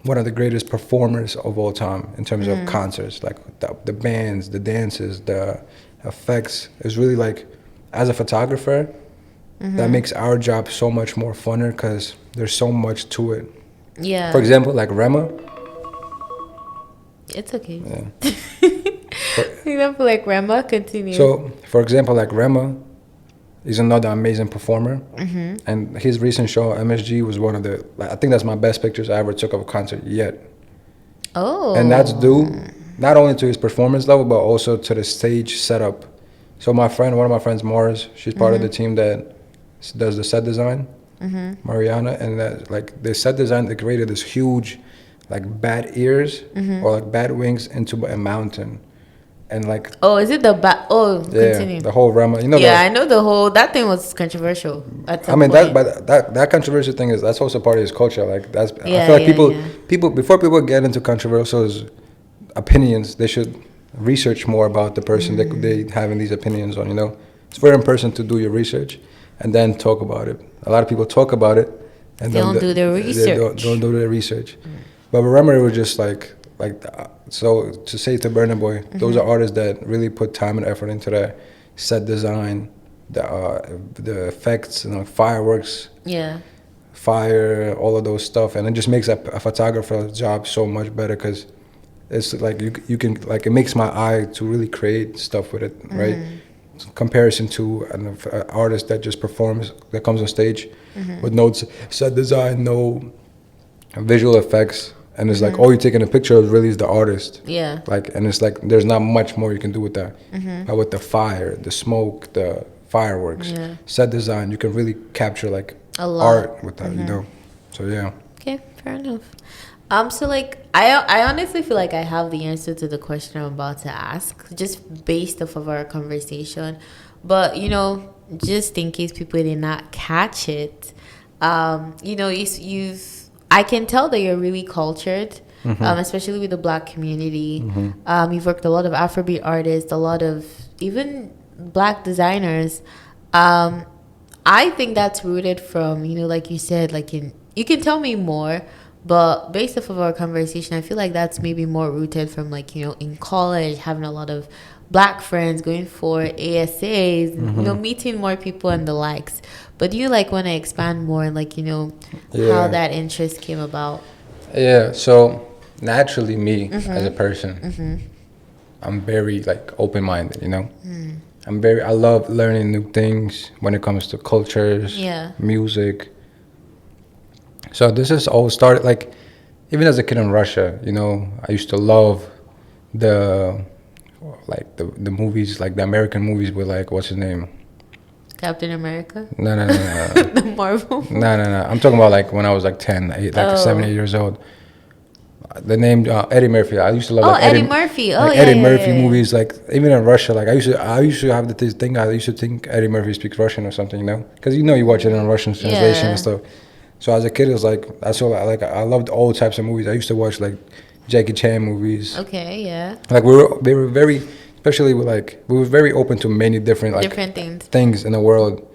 one of the greatest performers of all time in terms of concerts. Like the bands, the dances, the effects. It's really like, as a photographer, that makes our job so much more funner because there's so much to it. Yeah. For example, like Rema. It's okay. Yeah. Example like Rema, continue. So, for example, like Rema is another amazing performer, and his recent show MSG was one of the. I think that's my best pictures I ever took of a concert yet. Oh. And that's due not only to his performance level, but also to the stage setup. So one of my friends, Mars, she's part of the team that does the set design, Mariana, and that like the set design, they created this huge, like bat ears or like bat wings into a mountain, and like. Oh, is it the bat? Oh, Yeah, continue. the whole Rama, you know. Yeah, I know the whole. That thing was controversial. At some I mean point. that controversial thing that's also part of his culture. Like that's Yeah, I feel like yeah. people before people get into controversial opinions, they should research more about the person they having these opinions on. You know, it's very important to do your research and then talk about it. A lot of people talk about it and They don't do their They research. don't do their research. But remember, it was just like so to say to Burna Boy, those are artists that really put time and effort into their set design, the effects, you know, fireworks, Yeah. fire, all of those stuff, and it just makes a photographer's job so much better because it's like you can like it makes my eye to really create stuff with it, right? Comparison to an artist that just performs, that comes on stage with no set design, no visual effects, and it's like all you're taking a picture of really is the artist. Yeah. Like, and it's like there's not much more you can do with that. But with the fire, the smoke, the fireworks, set design, you can really capture like A lot. art with that, you know. So yeah. Okay, fair enough. So like I honestly feel like I have the answer to the question I'm about to ask, just based off of our conversation. But you know, just in case people did not catch it, you know, I can tell that you're really cultured, especially with the Black community. You've worked with a lot of Afrobeat artists, a lot of even Black designers. I think that's rooted from, you know, like you said, like you can tell me more, but based off of our conversation, I feel like that's maybe more rooted from, like, you know, in college, having a lot of Black friends, going for ASAs, you know, meeting more people and the likes. But do you like want to expand more on, like, you know, how that interest came about? Yeah, so naturally me as a person, I'm very like open-minded, you know. I love learning new things when it comes to cultures, music. So this has all started like even as a kid in Russia, you know, I used to love the movies, like the American movies with like what's his name? Captain America? No. The Marvel? No. I'm talking about like when I was like 10, 7, 8 years old. The name Eddie Murphy. I used to love Eddie Murphy. Eddie Murphy movies. Like even in Russia, like I used to have this thing. I used to think Eddie Murphy speaks Russian or something, you know, because you know you watch it in Russian translation and stuff. So as a kid, it was like that's all. I loved all types of movies. I used to watch like Jackie Chan movies. Okay, yeah. Like they were very, especially with like we were very open to many different things in the world.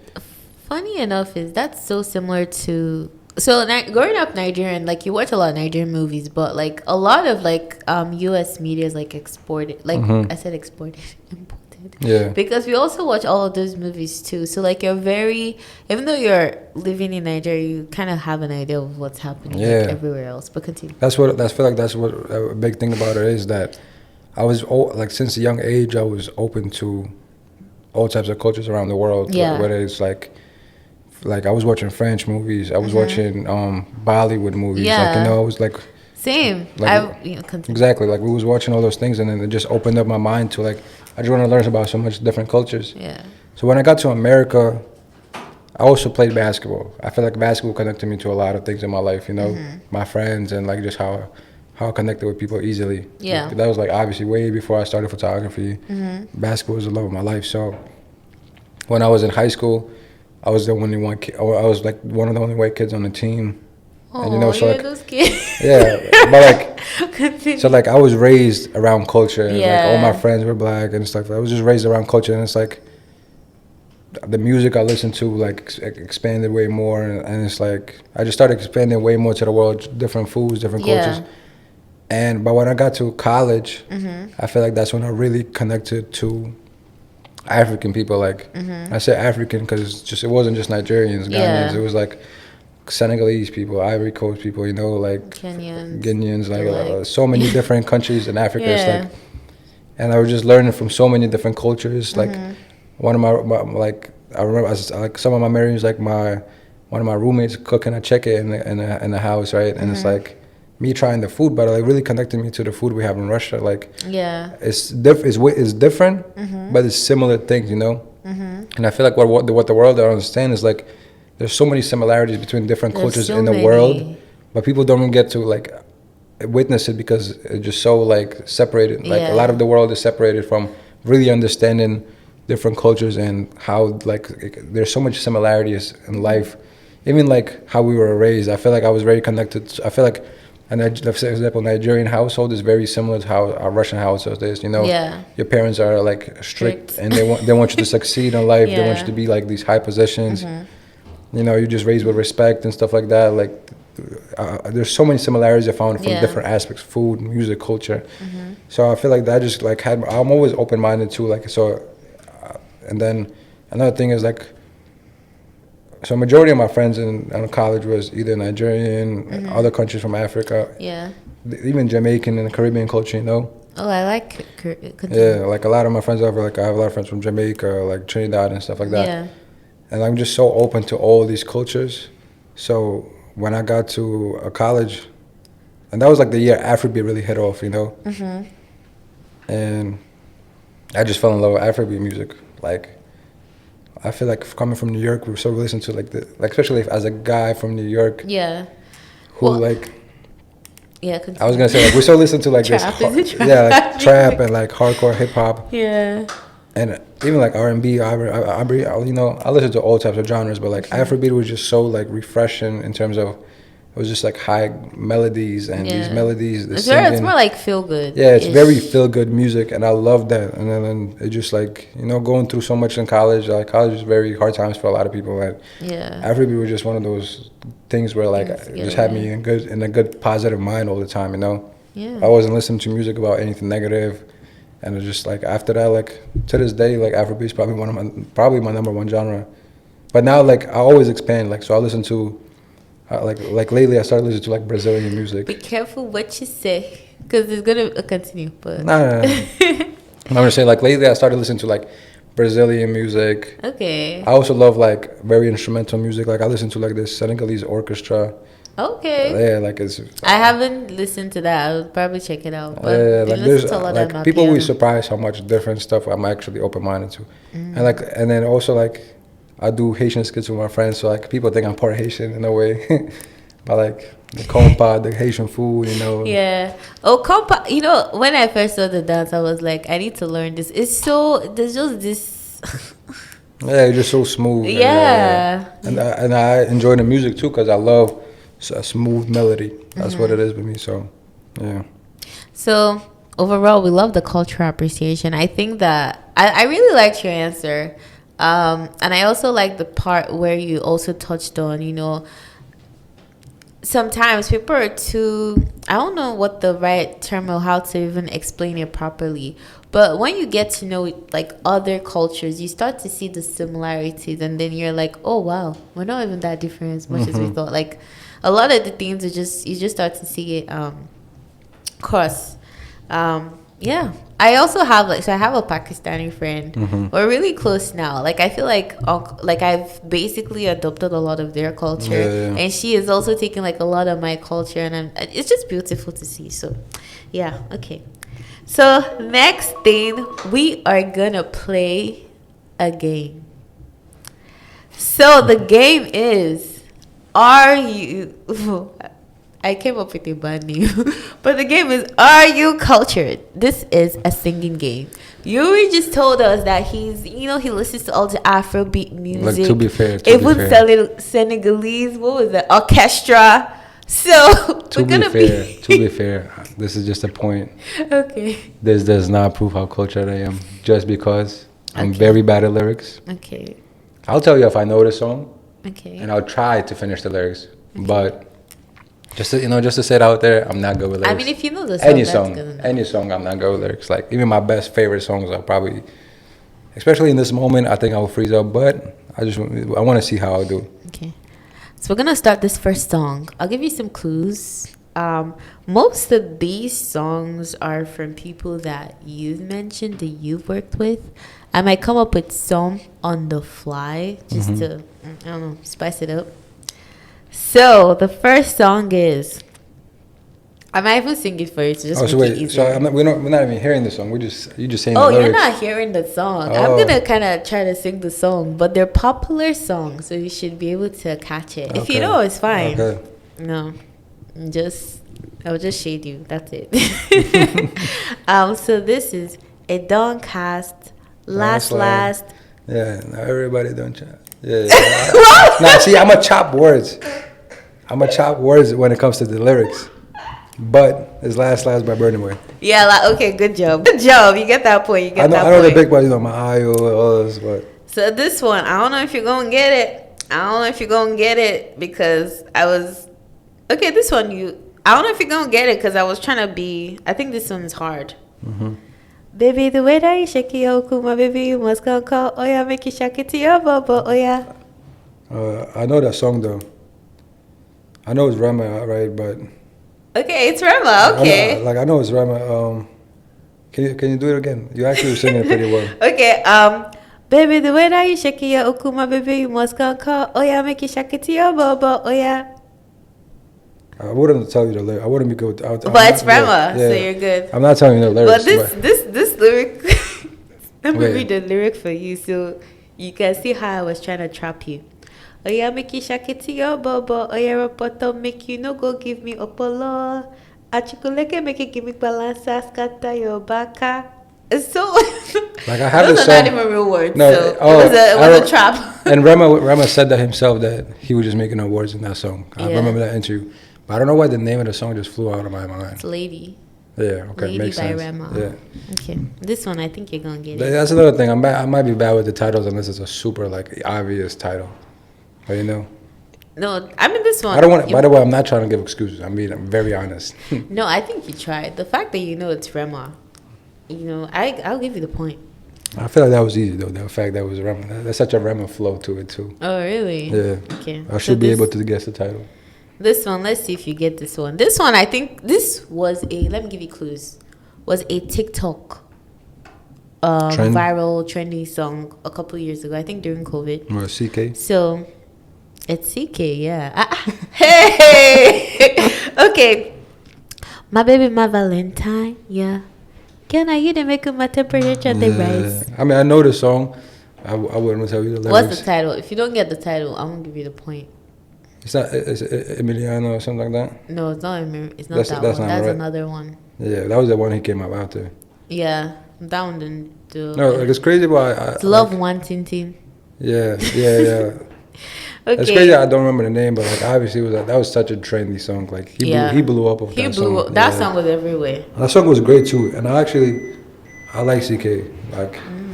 Funny enough, that's so similar to. So growing up Nigerian, like you watch a lot of Nigerian movies, but like a lot of like U.S. media is like exported. Like I said, exported, imported. Yeah. Because we also watch all of those movies too. So like you're very, even though you're living in Nigeria, you kind of have an idea of what's happening like, everywhere else. But continue. I feel like that's what a big thing about it is that I was like since a young age I was open to all types of cultures around the world. Yeah. Whether it's like I was watching French movies, I was watching Bollywood movies. Yeah. Like, you know, I was like same. Like, exactly. Like we was watching all those things, and then it just opened up my mind to like I just want to learn about so much different cultures. Yeah. So when I got to America, I also played basketball. I feel like basketball connected me to a lot of things in my life. You know, my friends and like just how I connected with people easily. Yeah. That was like obviously way before I started photography. Basketball was the love of my life. So when I was in high school, I was the only one. I was like one of the only white kids on the team. Oh, and, you know, so like, those kids. Yeah, but like, so like I was raised around culture. Yeah. Like all my friends were Black and stuff. I was just raised around culture, and it's like the music I listened to like expanded way more, and it's like I just started expanding way more to the world, different foods, different cultures. But when I got to college, I feel like that's when I really connected to African people. Like I say African because it wasn't just Nigerians, Ghanaians. It was like Senegalese people, Ivory Coast people, you know, like Kenyans, like so many different countries in Africa. It's like and I was just learning from so many different cultures. Like one of like I remember like some of my memories, like one of my roommates cooking a cheque in the house, right? And it's like me trying the food, but it like really connected me to the food we have in Russia. Like it's different, but it's similar things, you know. And I feel like what the world don't understand is like there's so many similarities between different cultures in the world, but people don't get to like witness it because it's just so like separated. Like a lot of the world is separated from really understanding different cultures and how like there's so much similarities in life, even like how we were raised. I feel like I was very connected. I feel like for example, Nigerian household is very similar to how our Russian household is. You know, your parents are like strict and they want you to succeed in life. They want you to be like these high positions. You know, you're just raised with respect and stuff like that. Like there's so many similarities I found from different aspects: food, music, culture. So I feel like that just like I'm always open minded too. Like so, and then another thing is like. So majority of my friends in college was either Nigerian, other countries from Africa, even Jamaican and Caribbean culture, you know. Oh, I like. Like a lot of my friends I have a lot of friends from Jamaica, like Trinidad and stuff like that. Yeah. And I'm just so open to all these cultures. So when I got to a college, and that was like the year Afrobeat really hit off, you know. And I just fell in love with Afrobeat music, like. I feel like coming from New York, we sort of listen to like especially as a guy from New York. Yeah. Who like. Yeah. Continue. I was gonna say like we still listen to like trap, this. Like trap and like hardcore hip hop. Yeah. And even like R&B, you know, I listen to all types of genres, but like Afrobeat was just so like refreshing in terms of. It was just like high melodies and these melodies. It's more like feel good. Yeah, it's very feel good music, and I love that. And then it just like going through so much in college. Like college is very hard times for a lot of people. And Afrobeat was just one of those things where like it just had me in a good positive mind all the time. You know. Yeah. I wasn't listening to music about anything negative, and it's just like after that, like to this day, like Afrobeat is probably my number one genre. But now like I always expand. Like so I listen to. Like lately, I started listening to like Brazilian music. Be careful what you say, because it's gonna continue. But no. I'm gonna say like lately, I started listening to like Brazilian music. Okay. I also love like very instrumental music. Like I listen to like this Senegalese orchestra. Okay. Yeah, like it's. I haven't listened to that. I'll probably check it out. But like there's like people will be surprised how much different stuff I'm actually open minded to, and then also like. I do Haitian skits with my friends, so like people think I'm part Haitian in a way. But like the compa, the Haitian food, you know. Yeah. Oh, compa. You know, when I first saw the dance, I was like, I need to learn this. There's just this. Yeah, it's just so smooth. Yeah. And I enjoy the music too because I love a smooth melody. That's what it is with me. So, yeah. So overall, we love the cultural appreciation. I think that I really liked your answer. And I also like the part where you also touched on, you know, sometimes people are too, I don't know what the right term or how to even explain it properly. But when you get to know like other cultures, you start to see the similarities, and then you're like, oh wow, we're not even that different as much as we thought. Like a lot of the things you just start to see it cross. Yeah. I also have I have a Pakistani friend. We're really close now. Like I feel like I've basically adopted a lot of their culture, and she is also taking like a lot of my culture, and it's just beautiful to see. So, yeah, okay. So next thing, we are gonna play a game. So the game is, are you? I came up with a bad name. But the game is, are you cultured? This is a singing game. Yuri just told us that he listens to all the Afrobeat music. Like, to be fair. Senegalese, what was that? Orchestra. So, to be fair, this is just a point. Okay. This does not prove how cultured I am. Just because I'm very bad at lyrics. Okay. I'll tell you if I know the song. Okay. And I'll try to finish the lyrics. Okay. But... Just to say it out there, I'm not good with lyrics. I mean, if you know the song, any song, I'm not good with lyrics. Like even my best favorite songs, I'll probably, especially in this moment, I think I will freeze up. But I want to see how I'll do. Okay, so we're gonna start this first song. I'll give you some clues. Most of these songs are from people that you've mentioned that you've worked with. I might come up with some on the fly just to, I don't know, spice it up. So the first song is, I might even sing it for you to just make it easier. So we're not even hearing the song. You just saying Oh, the lyrics. you're not hearing the song. Oh. I'm gonna kind of try to sing the song, but they're popular songs, so you should be able to catch it. If you know, it's fine. Okay. No, I'll just shade you. That's it. So this is a Downcast last. Yeah, now everybody don't chop. Yeah. Nah, see, I'm a chop words. When it comes to the lyrics. But it's last by Burna Boy. Yeah, okay, good job. You get that point. I know the big ones, my Ayo, all this, but. So this one, I don't know if you're gonna get it because okay, this one I don't know if you're gonna get it because I was trying to be. I think this one is hard. Baby, the way that you shake your kuma, baby, you must come call. Oh yeah, make you shake it to your bubble. Oh yeah. I know that song though. I know it's Rema, right? But. Okay, it's Rema. Okay. I know it's Rema. Can you do it again? You actually were singing it pretty well. Okay. Baby, the way that you shake your okuma, baby, you must come call. Oh yeah, make you shake it to your bubble. Oh yeah. I wouldn't tell you the lyric. I wouldn't be good. But it's Rema, so you're good. I'm not telling you the lyrics. But this lyric, let me read the lyric for you so you can see how I was trying to trap you. Oh yeah, make you shake it to your bubble. Oh yeah, reporter make you no go give me opolo. Achikuleke make you give me balance. Scatter your baka. So like I have those this are song. not even real words. No, so it was a trap. And Rema said that himself that he was just making up words in that song. I remember that interview. But I don't know why the name of the song just flew out of my mind. It's Lady. Yeah, okay, Lady makes by sense. Rema. Yeah. Okay, this one I think you're gonna get it. That's another thing. I might be bad with the titles unless it's a super obvious title. But No, I mean this one. I don't want. By the way, I'm not trying to give excuses. I'm very honest. No, I think you tried. The fact that you know it's Rema, I'll give you the point. I feel like that was easy though. The fact that it was Rema. That's such a Rema flow to it too. Oh really? Yeah. Okay. I should be able to guess the title. This one, let's see if you get this one. This one, I think this was let me give you clues. Was a TikTok viral trendy song a couple years ago. I think during COVID. Or CK. So. It's CK, yeah. Hey! Okay. My baby, my Valentine, yeah. Can I you to make my temperature rise? I mean, I know the song. I wouldn't tell you the lyrics. What's the title? If you don't get the title, I won't give you the point. It's not Emiliano or something like that? No, it's not that one. That's That's another one. Yeah, that was the one he came up after. Yeah, that one didn't do. No, it's crazy, but it's Love One Tintin. Yeah. Okay. It's crazy. I don't remember the name, but obviously that was such a trendy song. He blew up of that song. That song was everywhere. That song was great too, and I like CK. I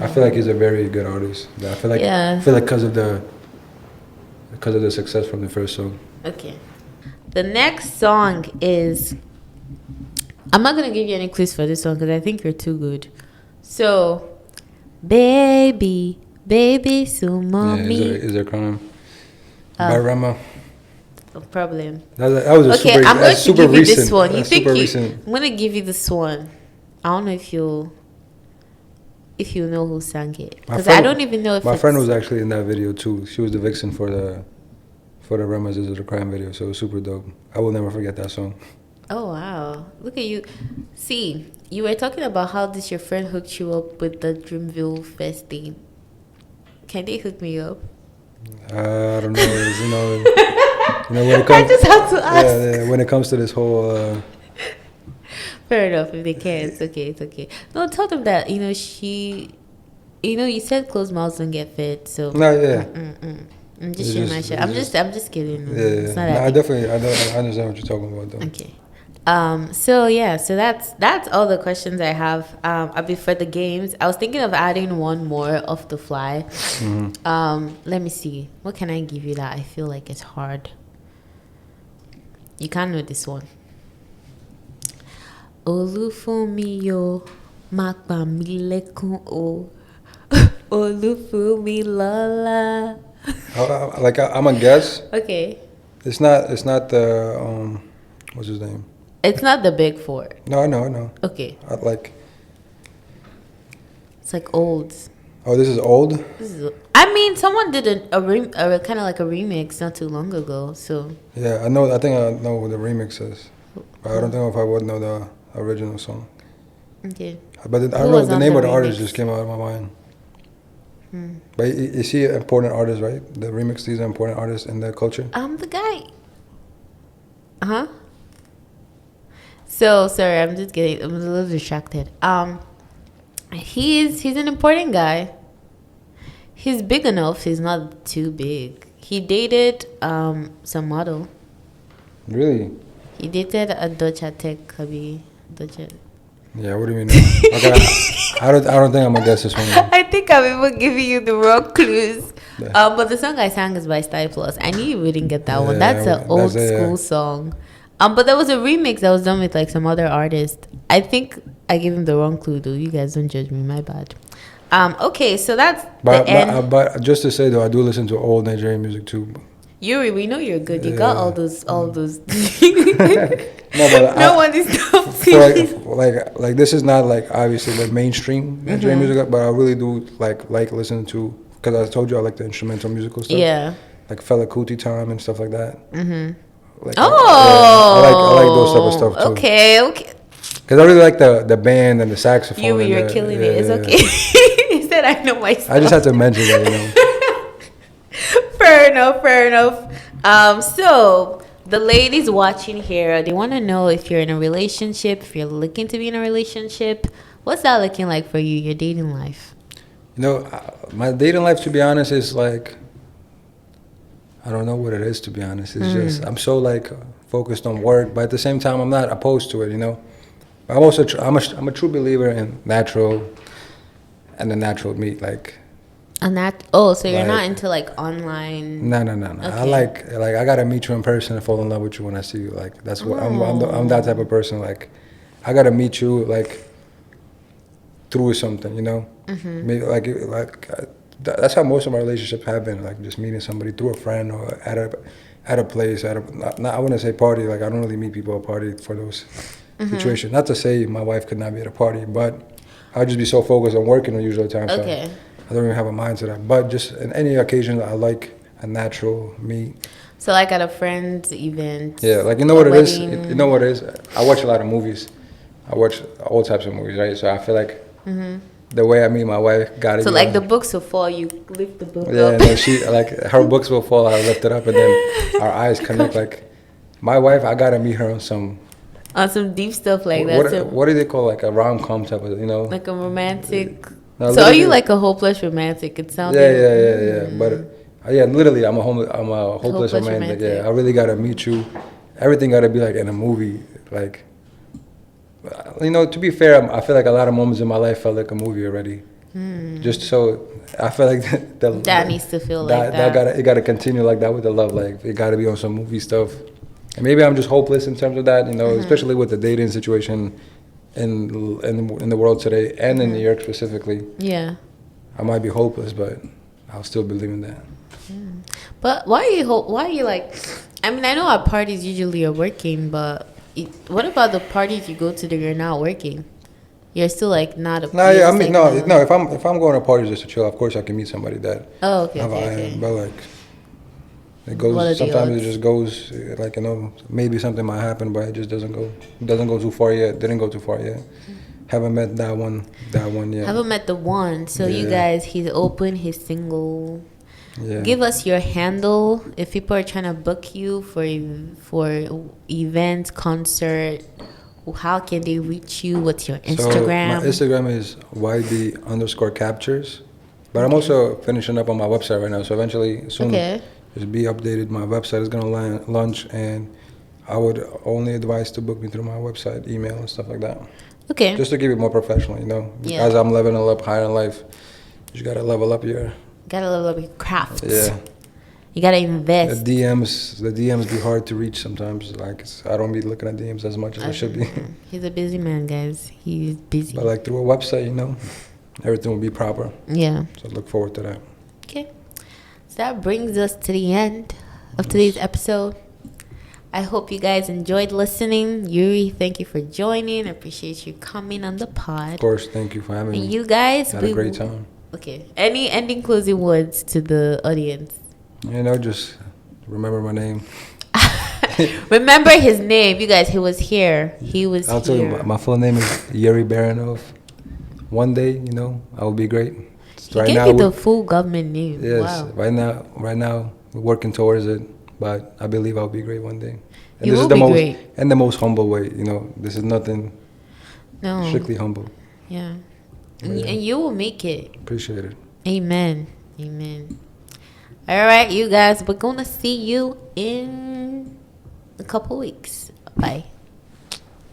feel like he's a very good artist. I feel like because of the success from the first song. Okay. The next song is. I'm not gonna give you any clues for this one because I think you're too good. So, baby, so mommy. Yeah, is there crime? By Rema. No problem. That was a okay, super. I'm going to super give recent. you this one. I'm going to give you this one. I don't know if you know who sang it because I don't even know if my friend was actually in that video too. She was the vixen for the Rema's Is It a Crime video, so it was super dope. I will never forget that song. Oh wow! Look at you. See, you were talking about how this your friend hooked you up with the Dreamville Fest thing. Can they hook me up? I don't know. When it comes, I just have to ask. Yeah, when it comes to this whole. Fair enough. If they can, it's okay. It's okay. No, tell them that she. You said closed mouths don't get fed, so. No, yeah. I'm just shooting my shit. I'm just kidding. Yeah, it's not I understand what you're talking about though. Okay. So that's all the questions I have. For the games, I was thinking of adding one more off the fly. Let me see. What can I give you that I feel like it's hard? You can't know this one. Olufumi yo makpa mi lekun o. Olufumi lola. I'm a guess. Okay. It's not the What's his name? It's not the big four. No, I know. Okay. It's like old. Oh, this is old? I mean, someone did a kind of like a remix not too long ago, so. Yeah, I know. I think I know what the remix is. But I don't know if I would know the original song. Okay. But I don't know, the name of the artist just came out of my mind. But is he an important artist, right? The remix, these are important artists in the culture? The guy. Uh-huh. So, sorry, I'm a little distracted. He's an important guy. He's big enough. He's not too big. He dated some model. Really? He dated a Doja Tech hubby. Doja. Yeah, what do you mean? Okay, I don't think I'm gonna guess this one. I think I'm even giving you the wrong clues. Yeah. But the song I sang is by Style Plus. I knew you wouldn't get that one. That's an old school song. But there was a remix that was done with like some other artist. I think I gave him the wrong clue though. You guys don't judge me. My bad. Okay, so that's the end. But just to say though, I do listen to old Nigerian music too. Yuri, we know you're good. You got all those. No one is like this is not like obviously the mainstream Nigerian music, but I really do like listening to, because I told you I like the instrumental musical stuff. Yeah. Like Fela Kuti time and stuff like that. Mm-hmm. Like, I like those type of stuff too. Okay. Because I really like the band and the saxophone. You're killing it. It's okay. He said I know myself. I just had to mention that, you know. Fair enough. So the ladies watching here, they want to know if you're in a relationship, if you're looking to be in a relationship. What's that looking like for you, your dating life? You know, my dating life, to be honest, is like, I don't know what it is, to be honest. It's just, I'm so like focused on work, but at the same time, I'm not opposed to it, you know. I'm also, I'm a true believer in natural and the natural meat, like. And that, so you're not into like online. No. Okay. I like I gotta meet you in person and fall in love with you when I see you. Like that's what I'm that type of person. Like I gotta meet you like through something, you know. Maybe that's how most of my relationships have been. Like just meeting somebody through a friend or at a place I wouldn't say party. Like I don't really meet people at a party for those situations. Not to say my wife could not be at a party, but I'd just be so focused on working the usual time. Okay. So I don't even have a mind to that. But just in any occasion, I like a natural meat. So like at a friend's event. Yeah, like you know what it is? You know what it is? I watch a lot of movies. I watch all types of movies, right? So I feel like the way I meet my wife gotta be. So like the books will fall, you lift the book up. Yeah, and then she, like her books will fall, I lift it up, and then our eyes connect. Like my wife, I gotta meet her on some deep stuff like that. What do they call, like a rom-com type of, you know? Like a romantic. No, so are you like a hopeless romantic? It sounds. Yeah. But literally, I'm a hopeless romantic. Yeah, I really gotta meet you. Everything gotta be like in a movie. Like, you know, to be fair, I feel like a lot of moments in my life felt like a movie already. Just so I feel like that needs to feel like that. It gotta continue like that with the love. Like it gotta be on some movie stuff. And maybe I'm just hopeless in terms of that. You know, especially with the dating situation in the world today and in New York specifically. Yeah. I might be hopeless, but I'll still believe in that. But why are you like, I mean, I know at parties usually you're working, but what about the parties you go to that you're not working? You're still like not a. No, yeah, I mean, no. If I'm going to parties just to chill, of course I can meet somebody that. Oh, okay. But like, it goes. Sometimes it just goes like, you know, maybe something might happen, but it just doesn't go too far yet. Didn't go too far yet. Haven't met that one yet. Haven't met the one. So you guys, he's open, he's single. Yeah. Give us your handle if people are trying to book you for events, concert. How can they reach you? What's your Instagram? So my Instagram is YB_captures, but I'm also finishing up on my website right now. So eventually, soon, just be updated. My website is gonna launch, and I would only advise to book me through my website, email, and stuff like that. Okay. Just to keep it more professional, you know. Yeah. As I'm leveling up higher in life, you gotta level up your. Gotta level up your craft. Yeah. You gotta invest. The DMs be hard to reach sometimes. Like I don't be looking at DMs as much as I should be. He's a busy man, guys. He's busy. But like through a website, you know, everything will be proper. Yeah. So look forward to that. Okay. So that brings us to the end of today's episode. I hope you guys enjoyed listening. Yuri, thank you for joining. I appreciate you coming on the pod. Of course, thank you for having me. And you guys, had a great time. Okay. Any ending closing words to the audience? Just remember my name. Remember his name, you guys. He was here. I'll tell you, my full name is Yuri Baranov. One day, I will be great. He gave you the full government name. Yes. Wow. Right now, we're working towards it. But I believe I'll be great one day. And you this will is the be most great. and the most humble way. This is nothing. No. Strictly humble. Yeah. And you will make it. Appreciate it. Amen. Amen. All right, you guys. We're gonna see you in a couple weeks. Bye.